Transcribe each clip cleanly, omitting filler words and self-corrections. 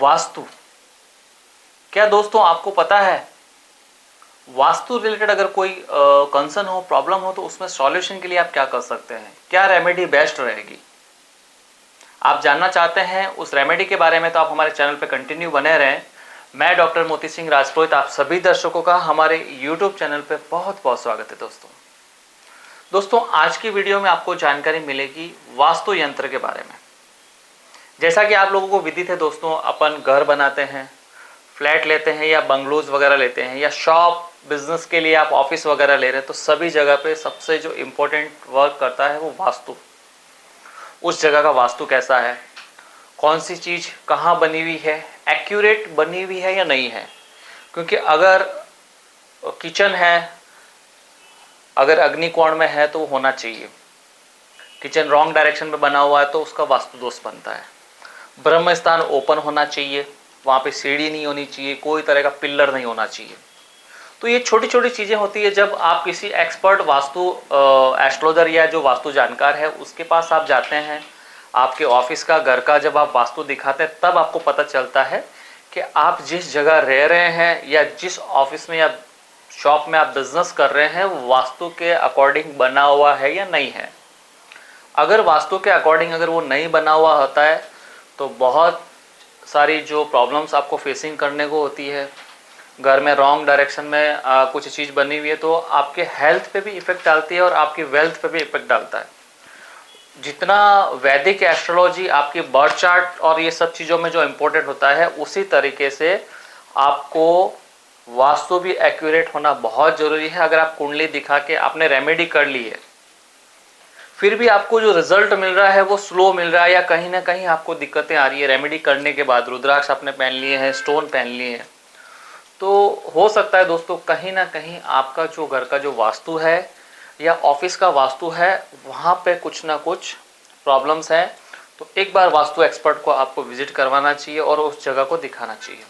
वास्तु। क्या दोस्तों आपको पता है वास्तु रिलेटेड अगर कोई कंसर्न हो, प्रॉब्लम हो, तो उसमें सॉल्यूशन के लिए आप क्या कर सकते हैं, क्या रेमेडी बेस्ट रहेगी? आप जानना चाहते हैं उस रेमेडी के बारे में, तो आप हमारे चैनल पर कंटिन्यू बने रहें। मैं डॉक्टर मोती सिंह राजपुरोहित, आप सभी दर्शकों का हमारे यूट्यूब चैनल पर बहुत बहुत स्वागत है। दोस्तों आज की वीडियो में आपको जानकारी मिलेगी वास्तु यंत्र के बारे में। जैसा कि आप लोगों को विदित है दोस्तों, अपन घर बनाते हैं, फ्लैट लेते हैं या बंगलोज वगैरह लेते हैं, या शॉप बिजनेस के लिए आप ऑफिस वगैरह ले रहे हैं, तो सभी जगह पे सबसे जो इम्पोर्टेंट वर्क करता है वो वास्तु। उस जगह का वास्तु कैसा है, कौन सी चीज़ कहाँ बनी हुई है, एक्यूरेट बनी हुई है या नहीं है। क्योंकि अगर किचन है, अगर अग्निकोण में है तो वो होना चाहिए। किचन रॉन्ग डायरेक्शन में बना हुआ है तो उसका वास्तु दोष बनता है। ब्रह्म स्थान ओपन होना चाहिए, वहाँ पे सीढ़ी नहीं होनी चाहिए, कोई तरह का पिल्लर नहीं होना चाहिए। तो ये छोटी छोटी चीज़ें होती है। जब आप किसी एक्सपर्ट वास्तु एस्ट्रोलॉजर या जो वास्तु जानकार है उसके पास आप जाते हैं, आपके ऑफिस का, घर का जब आप वास्तु दिखाते हैं, तब आपको पता चलता है कि आप जिस जगह रह रहे हैं या जिस ऑफिस में या शॉप में आप बिजनेस कर रहे हैं वो वास्तु के अकॉर्डिंग बना हुआ है या नहीं है। अगर वास्तु के अकॉर्डिंग अगर वो नहीं बना हुआ होता है तो बहुत सारी जो प्रॉब्लम्स आपको फेसिंग करने को होती है। घर में रॉन्ग डायरेक्शन में कुछ चीज़ बनी हुई है तो आपके हेल्थ पे भी इफेक्ट डालती है और आपकी वेल्थ पे भी इफेक्ट डालता है। जितना वैदिक एस्ट्रोलॉजी आपकी बर्थ चार्ट और ये सब चीज़ों में जो इम्पोर्टेंट होता है, उसी तरीके से आपको वास्तु भी एक्यूरेट होना बहुत ज़रूरी है। अगर आप कुंडली दिखा के आपने रेमेडी कर ली है, फिर भी आपको जो रिजल्ट मिल रहा है वो स्लो मिल रहा है, या कहीं ना कहीं आपको दिक्कतें आ रही है रेमेडी करने के बाद, रुद्राक्ष आपने पहन लिए हैं, स्टोन पहन लिए हैं, तो हो सकता है दोस्तों कहीं ना कहीं आपका जो घर का जो वास्तु है या ऑफिस का वास्तु है वहाँ पे कुछ ना कुछ प्रॉब्लम्स हैं। तो एक बार वास्तु एक्सपर्ट को आपको विजिट करवाना चाहिए और उस जगह को दिखाना चाहिए।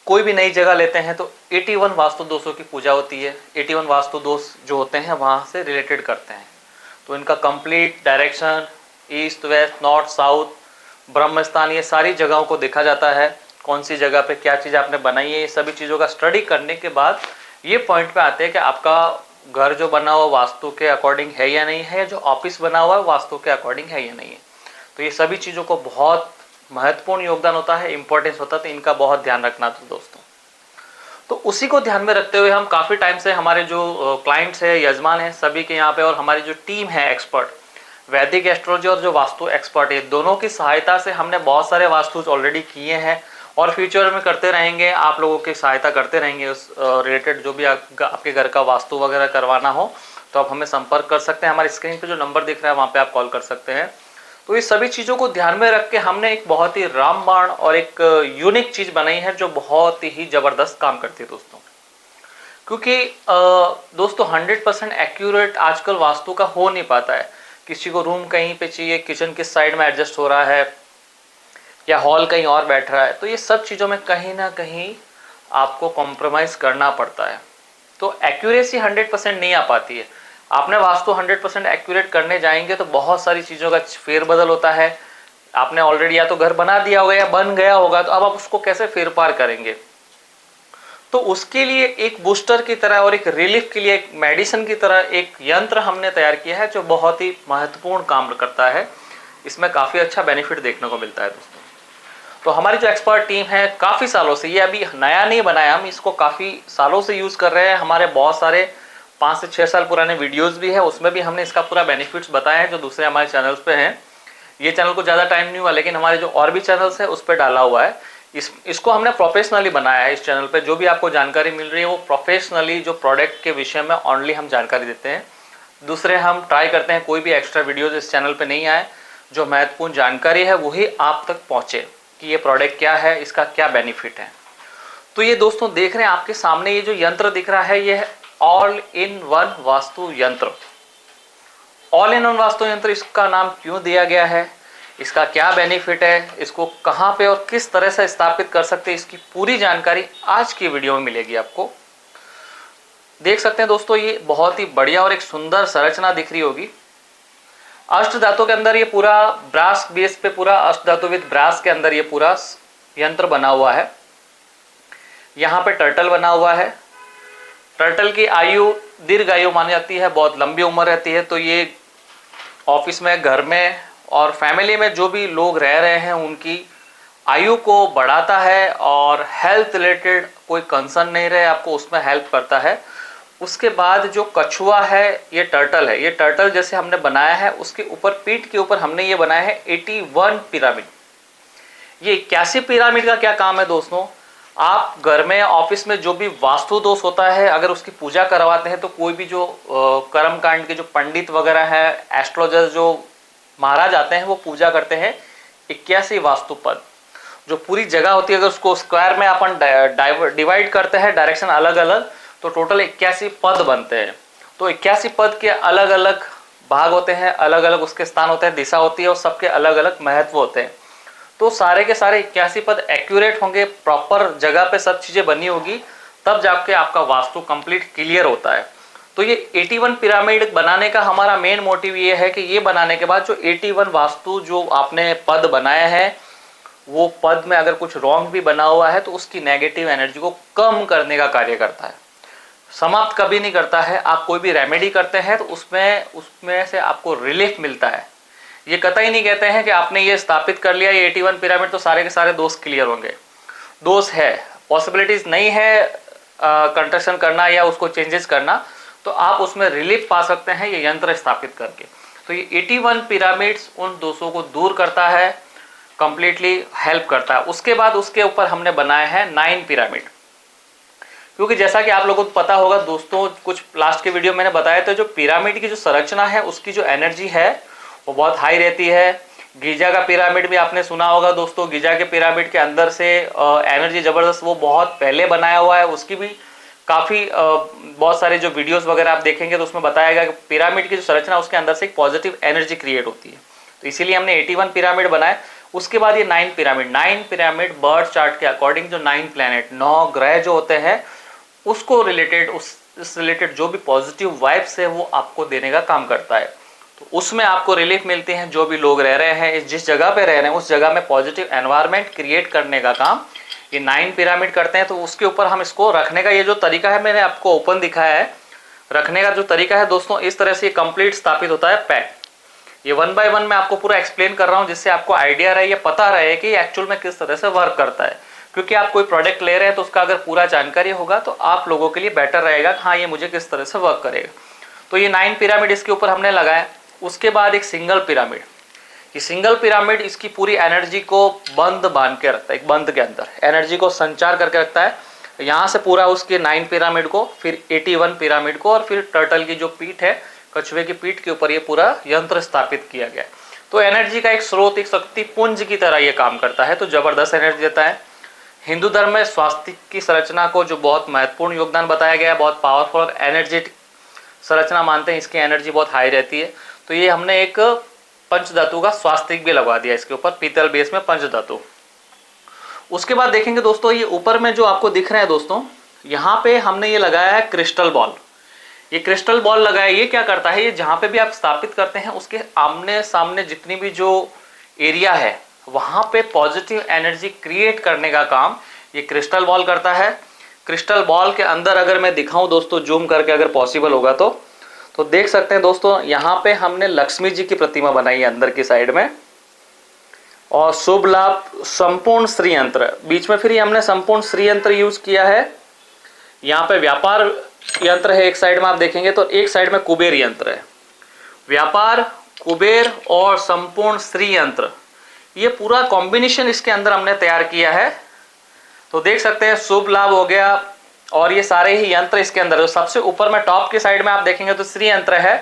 कोई भी नई जगह लेते हैं तो 81 वास्तु दोषों की पूजा होती है। 81 वास्तु दोष जो होते हैं वहाँ से रिलेटेड करते हैं। तो इनका complete direction, east, west, north, south, ब्रह्म स्थान, ये सारी जगहों को देखा जाता है। कौन सी जगह पे क्या चीज़ आपने बनाई है, ये सभी चीज़ों का स्टडी करने के बाद ये पॉइंट पे आते हैं कि आपका घर जो बना हुआ वास्तु के अकॉर्डिंग है या नहीं है, या जो ऑफिस बना हुआ है वास्तु के अकॉर्डिंग है या नहीं है। तो ये सभी चीज़ों को बहुत महत्वपूर्ण योगदान होता है, इंपॉर्टेंस होता है, तो इनका बहुत ध्यान रखना था दोस्तों। तो उसी को ध्यान में रखते हुए हम काफ़ी टाइम से हमारे जो क्लाइंट्स है, यजमान है, सभी के यहाँ पे, और हमारी जो टीम है एक्सपर्ट, वैदिक एस्ट्रोलॉजी और जो वास्तु एक्सपर्ट है, दोनों की सहायता से हमने बहुत सारे वास्तुज ऑलरेडी किए हैं और फ्यूचर में करते रहेंगे। आप लोगों की सहायता करते रहेंगे उस रिलेटेड। जो भी आपके घर का वास्तु वगैरह करवाना हो तो आप हमें संपर्क कर सकते हैं। हमारी स्क्रीन पे जो नंबर दिख रहा है वहाँ पे आप कॉल कर सकते हैं। तो ये सभी चीज़ों को ध्यान में रख के हमने एक बहुत ही रामबाण और एक यूनिक चीज़ बनाई है जो बहुत ही ज़बरदस्त काम करती है दोस्तों। क्योंकि दोस्तों 100% एक्यूरेट आजकल वास्तु का हो नहीं पाता है। किसी को रूम कहीं पे चाहिए, किचन किस साइड में एडजस्ट हो रहा है, या हॉल कहीं और बैठ रहा है, तो ये सब चीज़ों में कहीं ना कहीं आपको कॉम्प्रोमाइज़ करना पड़ता है। तो एक्यूरेसी 100% नहीं आ पाती है। आपने वास्तु 100% एक्यूरेट करने जाएंगे तो बहुत सारी चीज़ों का फेरबदल होता है। आपने ऑलरेडी या तो घर बना दिया होगा या बन गया होगा, तो अब आप उसको कैसे फेर पार करेंगे। तो उसके लिए एक बूस्टर की तरह और एक रिलीफ के लिए एक मेडिसिन की तरह एक यंत्र हमने तैयार किया है जो बहुत ही महत्वपूर्ण काम करता है। इसमें काफ़ी अच्छा बेनिफिट देखने को मिलता है दोस्तों। तो हमारी जो एक्सपर्ट टीम है काफ़ी सालों से, ये अभी नया नहीं बनाया, हम इसको काफ़ी सालों से यूज़ कर रहे हैं। हमारे बहुत सारे 5 से 6 साल पुराने वीडियोस भी है, उसमें भी हमने इसका पूरा बेनिफिट्स बताया है जो दूसरे हमारे चैनल्स पे हैं। ये चैनल को ज़्यादा टाइम नहीं हुआ, लेकिन हमारे जो और भी चैनल्स है उस पर डाला हुआ है। इसको हमने प्रोफेशनली बनाया है। इस चैनल पे जो भी आपको जानकारी मिल रही है वो प्रोफेशनली जो प्रोडक्ट के विषय में ओनली हम जानकारी देते हैं। दूसरे हम ट्राई करते हैं कोई भी एक्स्ट्रा वीडियोज़ इस चैनल पर नहीं आए, जो महत्वपूर्ण जानकारी है वही आप तक पहुँचे कि ये प्रोडक्ट क्या है, इसका क्या बेनिफिट है। तो ये दोस्तों देख रहे हैं आपके सामने ये जो यंत्र दिख रहा है, ये है ऑल इन वन वास्तु यंत्र। ऑल इन वन वास्तु यंत्र इसका नाम क्यों दिया गया है, इसका क्या बेनिफिट है, इसको कहाँ पे और किस तरह से स्थापित कर सकते हैं, इसकी पूरी जानकारी आज की वीडियो में मिलेगी आपको। देख सकते हैं दोस्तों, ये बहुत ही बढ़िया और एक सुंदर संरचना दिख रही होगी। अष्ट धातु के अंदर ये पूरा ब्रास बेस पे, पूरा अष्ट धातु विद ब्रास के अंदर ये पूरा यंत्र बना हुआ है। यहाँ पे टर्टल बना हुआ है। टर्टल की आयु दीर्घ आयु मानी जाती है, बहुत लंबी उम्र रहती है। तो ये ऑफिस में, घर में और फैमिली में जो भी लोग रह रहे हैं उनकी आयु को बढ़ाता है और हेल्थ रिलेटेड कोई कंसर्न नहीं रहे आपको, उसमें हेल्प करता है। उसके बाद जो कछुआ है, ये टर्टल है। ये टर्टल जैसे हमने बनाया है, उसके ऊपर पीठ के ऊपर हमने ये बनाया है 81 पिरामिड। ये 81 पिरामिड का क्या काम है दोस्तों, आप घर में, ऑफिस में जो भी वास्तु दोष होता है, अगर उसकी पूजा करवाते हैं तो कोई भी जो कर्म कांड के जो पंडित वगैरह है, एस्ट्रोलॉजर जो महाराज आते हैं, वो पूजा करते हैं 81 वास्तु पद। जो पूरी जगह होती है, अगर उसको स्क्वायर में अपन डिवाइड करते हैं डायरेक्शन अलग अलग, तो टोटल 81 पद बनते हैं। तो 81 पद के अलग अलग भाग होते हैं, अलग अलग उसके स्थान होते हैं, दिशा होती है और सबके अलग अलग महत्व होते हैं। तो सारे के सारे 81 पद एक्यूरेट होंगे, प्रॉपर जगह पे सब चीज़ें बनी होगी, तब जाके आपका वास्तु कंप्लीट क्लियर होता है। तो ये 81 पिरामिड बनाने का हमारा मेन मोटिव ये है कि ये बनाने के बाद जो 81 वास्तु जो आपने पद बनाए हैं, वो पद में अगर कुछ रॉन्ग भी बना हुआ है तो उसकी नेगेटिव एनर्जी को कम करने का कार्य करता है, समाप्त कभी नहीं करता है। आप कोई भी रेमेडी करते हैं तो उसमें से आपको रिलीफ मिलता है। ये कतई नहीं कहते हैं कि आपने ये स्थापित कर लिया ये 81 पिरामिड तो सारे के सारे दोष क्लियर होंगे। दोष है, पॉसिबिलिटीज नहीं है कंस्ट्रक्शन करना या उसको चेंजेस करना, तो आप उसमें रिलीफ पा सकते हैं ये यंत्र स्थापित करके। तो ये 81 पिरामिड्स उन दोषों को दूर करता है, कंप्लीटली हेल्प करता है। उसके बाद उसके ऊपर हमने बनाया है 9 पिरामिड, क्योंकि जैसा कि आप लोगों को पता होगा दोस्तों, कुछ लास्ट के वीडियो मैंने बताया था, जो पिरामिड की जो संरचना है उसकी जो एनर्जी है वो बहुत हाई रहती है। गीजा का पिरामिड भी आपने सुना होगा दोस्तों, गीजा के पिरामिड के अंदर से एनर्जी जबरदस्त, वो बहुत पहले बनाया हुआ है। उसकी भी काफ़ी बहुत सारे जो वीडियोस वगैरह आप देखेंगे तो उसमें बताया गया कि पिरामिड की जो संरचना उसके अंदर से एक पॉजिटिव एनर्जी क्रिएट होती है। तो इसीलिए हमने 81 पिरामिड बनाए। उसके बाद ये 9 पिरामिड बर्थ चार्ट के अकॉर्डिंग जो 9 प्लैनेट, 9 ग्रह जो होते हैं, उसको रिलेटेड, उस रिलेटेड जो भी पॉजिटिव वाइब्स है वो आपको देने का काम करता है। तो उसमें आपको रिलीफ मिलती है। जो भी लोग रह रहे हैं, जिस जगह पे रह रहे हैं, उस जगह में पॉजिटिव एनवायरनमेंट क्रिएट करने का काम ये 9 पिरामिड करते हैं। तो उसके ऊपर हम इसको रखने का ये जो तरीका है, मैंने आपको ओपन दिखाया है, रखने का जो तरीका है दोस्तों, इस तरह से ये कंप्लीट स्थापित होता है पैक। ये 1 बाय 1 मैं आपको पूरा एक्सप्लेन कर रहा हूँ, जिससे आपको आइडिया रहे, ये पता रहे कि एक्चुअल में किस तरह से वर्क करता है। क्योंकि आप कोई प्रोडक्ट ले रहे हैं तो उसका अगर पूरा जानकारी होगा तो आप लोगों के लिए बेटर रहेगा कि हाँ ये मुझे किस तरह से वर्क करेगा। तो ये 9 पिरामिड इसके ऊपर हमने लगाया। उसके बाद एक सिंगल पिरामिड, ये सिंगल पिरामिड इसकी पूरी एनर्जी को बंद बांध के रखता है, एक बंद के अंदर एनर्जी को संचार करके रखता है। यहाँ से पूरा उसके 9 पिरामिड को, फिर 81 पिरामिड को, और फिर टर्टल की जो पीठ है, कछुए की पीठ के ऊपर ये पूरा यंत्र स्थापित किया गया। तो एनर्जी का एक स्रोत, एक शक्ति पुंज की तरह ये काम करता है। तो जबरदस्त एनर्जी देता है। हिंदू धर्म में स्वास्तिक की संरचना को जो बहुत महत्वपूर्ण योगदान बताया गया है, बहुत पावरफुल और एनर्जेटिक संरचना मानते हैं, इसकी एनर्जी बहुत हाई रहती है। तो ये हमने एक पंचधातु का स्वास्तिक भी लगवा दिया इसके ऊपर, पीतल बेस में पंचधातु। उसके बाद देखेंगे दोस्तों, ये ऊपर में जो आपको दिख रहे हैं दोस्तों, यहाँ पे हमने ये लगाया है क्रिस्टल बॉल। ये क्रिस्टल बॉल लगाया, ये क्या करता है, ये जहाँ पे भी आप स्थापित करते हैं उसके आमने सामने जितनी भी जो एरिया है वहाँ पे पॉजिटिव एनर्जी क्रिएट करने का काम ये क्रिस्टल बॉल करता है। क्रिस्टल बॉल के अंदर अगर मैं दिखाऊं दोस्तों, जूम करके अगर पॉसिबल होगा तो देख सकते हैं दोस्तों, यहाँ पे हमने लक्ष्मी जी की प्रतिमा बनाई है अंदर की साइड में, और शुभ लाभ संपूर्ण श्री यंत्र बीच में, फिर ये हमने संपूर्ण श्री यंत्र यूज किया है। यहाँ पे व्यापार यंत्र है एक साइड में, आप देखेंगे तो एक साइड में कुबेर यंत्र है। व्यापार, कुबेर और संपूर्ण श्री यंत्र, ये पूरा कॉम्बिनेशन इसके अंदर हमने तैयार किया है। तो देख सकते हैं शुभ लाभ हो गया, और ये सारे ही यंत्र इसके अंदर। जो सबसे ऊपर में टॉप की साइड में आप देखेंगे तो श्री यंत्र है,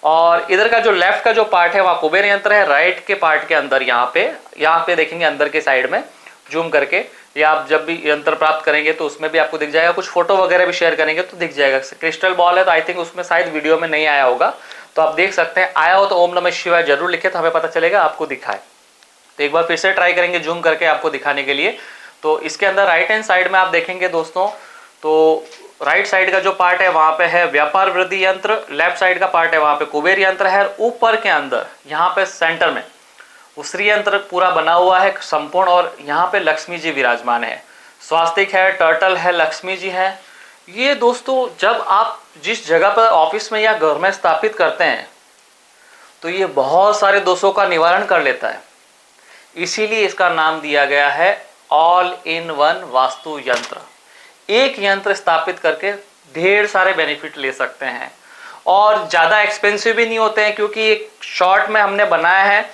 और इधर का जो लेफ्ट का जो पार्ट है वहाँ कुबेर यंत्र है। राइट के पार्ट के अंदर यहाँ पे देखेंगे अंदर के साइड में जूम करके, या आप जब भी यंत्र प्राप्त करेंगे तो उसमें भी आपको दिख जाएगा, कुछ फोटो वगैरह भी शेयर करेंगे तो दिख जाएगा। क्रिस्टल बॉल है तो आई थिंक उसमें शायद वीडियो में नहीं आया होगा, तो आप देख सकते हैं। आया हो तो ओम नमः शिवाय जरूर लिखे, तो हमें पता चलेगा आपको दिखाए। तो एक बार फिर से ट्राई करेंगे जूम करके आपको दिखाने के लिए। तो इसके अंदर राइट हैंड साइड में आप देखेंगे दोस्तों, तो राइट साइड का जो पार्ट है वहां पे है व्यापार वृद्धि यंत्र, लेफ्ट साइड का पार्ट है वहां पे कुबेर यंत्र है, और ऊपर के अंदर यहाँ पे सेंटर में वो श्री यंत्र पूरा बना हुआ है संपूर्ण, और यहाँ पे लक्ष्मी जी विराजमान है, स्वास्तिक है, टर्टल है, लक्ष्मी जी है। ये दोस्तों जब आप जिस जगह पर ऑफिस में या घर में स्थापित करते हैं तो ये बहुत सारे दोषों का निवारण कर लेता है। इसीलिए इसका नाम दिया गया है ऑल इन वन वास्तु यंत्र। एक यंत्र स्थापित करके ढेर सारे बेनिफिट ले सकते हैं, और ज़्यादा एक्सपेंसिव भी नहीं होते हैं, क्योंकि एक शॉर्ट में हमने बनाया है।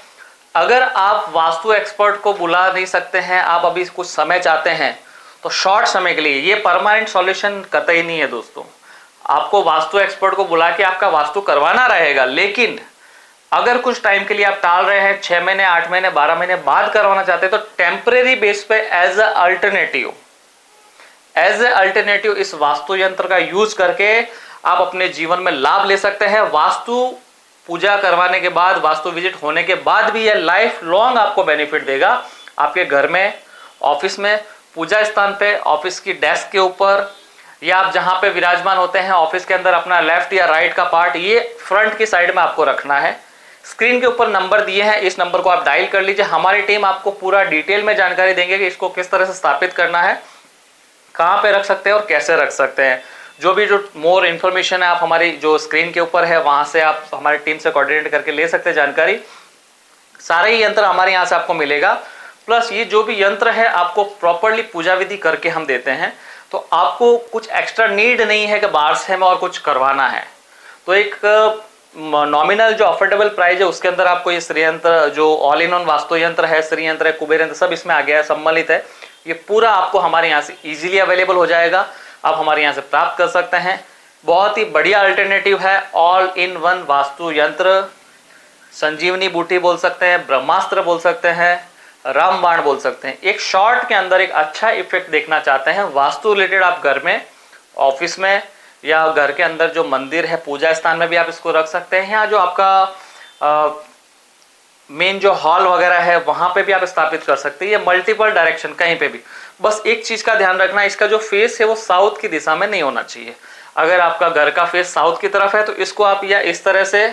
अगर आप वास्तु एक्सपर्ट को बुला नहीं सकते हैं, आप अभी कुछ समय चाहते हैं, तो शॉर्ट समय के लिए ये परमानेंट सॉल्यूशन कतई नहीं है दोस्तों। आपको वास्तु एक्सपर्ट को बुला के आपका वास्तु करवाना रहेगा, लेकिन अगर कुछ टाइम के लिए आप टाल रहे हैं, 6 महीने, 8 महीने, 12 महीने बाद करवाना चाहते हैं, तो टेम्परेरी बेस पे एज अ अल्टरनेटिव इस वास्तु यंत्र का यूज करके आप अपने जीवन में लाभ ले सकते हैं। वास्तु पूजा करवाने के बाद, वास्तु विजिट होने के बाद भी यह लाइफ लॉन्ग आपको बेनिफिट देगा। आपके घर में, ऑफिस में, पूजा स्थान पे, ऑफिस की डेस्क के ऊपर, या आप जहां पे विराजमान होते हैं ऑफिस के अंदर, अपना लेफ्ट या राइट का पार्ट ये फ्रंट की साइड में आपको रखना है। स्क्रीन के ऊपर नंबर दिए हैं, इस नंबर को आप डायल कर लीजिए। हमारी टीम आपको पूरा डिटेल में जानकारी देंगे कि इसको किस तरह से स्थापित करना है, कहाँ पे रख सकते हैं और कैसे रख सकते हैं। जो मोर इन्फॉर्मेशन है आप हमारी जो स्क्रीन के ऊपर है वहां से आप हमारी टीम से कोऑर्डिनेट करके ले सकते हैं जानकारी। सारे ही यंत्र हमारे यहाँ से आपको मिलेगा, प्लस ये जो भी यंत्र है आपको प्रॉपरली पूजा विधि करके हम देते हैं, तो आपको कुछ एक्स्ट्रा नीड नहीं है कि बाहर से हमें और कुछ करवाना है। तो एक नॉमिनल जो अफोर्डेबल प्राइस है उसके अंदर आपको ये श्री यंत्र, जो ऑल इन वन वास्तु यंत्र है, श्री यंत्र है, कुबेर यंत्र, सब इसमें आ गया है, सम्मिलित है। ये पूरा आपको हमारे यहाँ से इजीली अवेलेबल हो जाएगा, आप हमारे यहाँ से प्राप्त कर सकते हैं। बहुत ही बढ़िया अल्टरनेटिव है ऑल इन वन वास्तु यंत्र। संजीवनी बूटी बोल सकते हैं, ब्रह्मास्त्र बोल सकते हैं, रामबाण बोल सकते हैं। एक शॉर्ट के अंदर एक अच्छा इफेक्ट देखना चाहते हैं वास्तु रिलेटेड, आप घर में, ऑफिस में, या घर के अंदर जो मंदिर है, पूजा स्थान में भी आप इसको रख सकते हैं, या जो आपका मेन जो हॉल वगैरह है वहां पे भी आप स्थापित कर सकते हैं। ये मल्टीपल डायरेक्शन कहीं पे भी। बस एक चीज का ध्यान रखना, इसका जो फेस है वो साउथ की दिशा में नहीं होना चाहिए। अगर आपका घर का फेस साउथ की तरफ है तो इसको आप या इस तरह से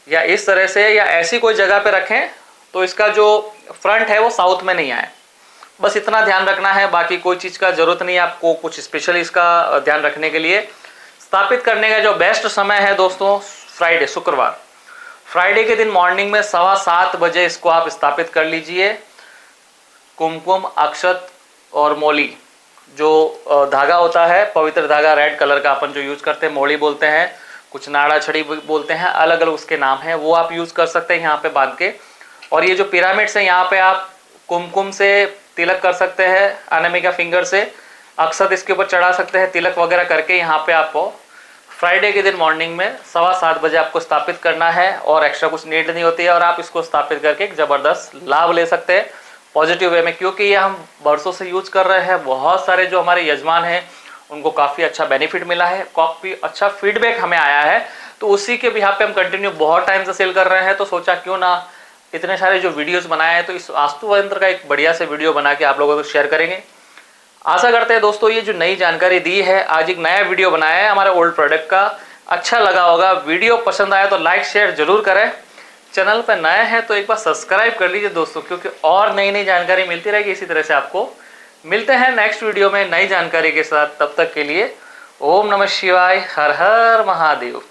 या इस तरह से या ऐसी कोई जगह पे रखें तो इसका जो फ्रंट है वो साउथ में नहीं आए। बस इतना ध्यान रखना है, बाकी कोई चीज़ का जरूरत नहीं है आपको कुछ स्पेशल इसका ध्यान रखने के लिए। स्थापित करने का जो बेस्ट समय है दोस्तों, फ्राइडे, शुक्रवार, फ्राइडे के दिन मॉर्निंग में 7:15 बजे इसको आप स्थापित कर लीजिए। कुमकुम, अक्षत और मौली, जो धागा होता है, पवित्र धागा रेड कलर का अपन जो यूज करते हैं, मौली बोलते हैं, कुछ नाड़ा छड़ी बोलते हैं, अलग अलग उसके नाम हैं, वो आप यूज कर सकते हैं यहाँ पे बांध के। और ये जो पिरामिड्स हैं यहाँ पे आप कुमकुम से तिलक कर सकते हैं, अनामिका फिंगर से अक्षत इसके ऊपर चढ़ा सकते हैं, तिलक वगैरह करके यहाँ पे आपको फ्राइडे के दिन मॉर्निंग में 7:15 बजे आपको स्थापित करना है, और एक्स्ट्रा कुछ नीड नहीं होती है, और आप इसको स्थापित करके एक जबरदस्त लाभ ले सकते हैं पॉजिटिव वे में, क्योंकि ये हम वर्षों से यूज कर रहे हैं। बहुत सारे जो हमारे यजमान हैं उनको काफ़ी अच्छा बेनिफिट मिला है, काफ़ी अच्छा फीडबैक हमें आया है, तो उसी के बिहाफ पे हम कंटिन्यू बहुत टाइम से सेल कर रहे हैं। तो सोचा क्यों ना इतने सारे जो वीडियोस बनाए हैं, तो इस वास्तु यंत्र का एक बढ़िया से वीडियो बना के आप लोगों को शेयर करेंगे। आशा करते हैं दोस्तों ये जो नई जानकारी दी है, आज एक नया वीडियो बनाया है हमारे ओल्ड प्रोडक्ट का, अच्छा लगा होगा। वीडियो पसंद आया तो लाइक शेयर जरूर करें। चैनल पर नए हैं तो एक बार सब्सक्राइब कर लीजिए दोस्तों, क्योंकि और नई नई जानकारी मिलती रहेगी इसी तरह से आपको। मिलते हैं नेक्स्ट वीडियो में नई जानकारी के साथ, तब तक के लिए ओम नमः शिवाय, हर हर महादेव।